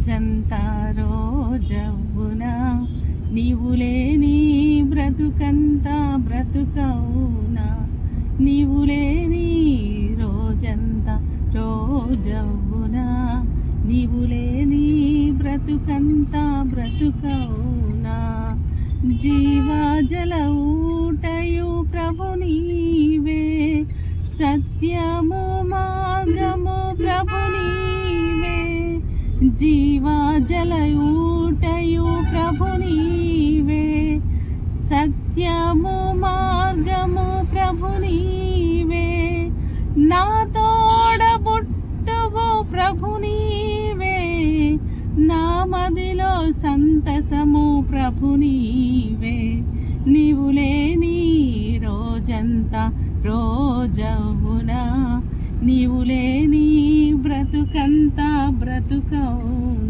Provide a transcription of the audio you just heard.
రోజంతా రోజవునా, నీవు లేని బ్రతుకంతా బ్రతుకవునా, నీవు లేని రోజంతా రోజవునా, నీవు లేని బ్రతుకంతా బ్రతుకవునా. జీవజల ఊటయు ప్రభు నీవే, సత్యము మార్గము ప్రభు నీవే, జీవజల ఊటయు ప్రభు నీవే, సత్యము మార్గము ప్రభు నీవే, నా తోడ బుట్టువు ప్రభు నీవే, నా మదిలో సంతసము ప్రభు నీవే, నీవు లేని రోజంతా రోజవునా, నీవు లేని బ్రతుకంతా బ్రతుకవునా.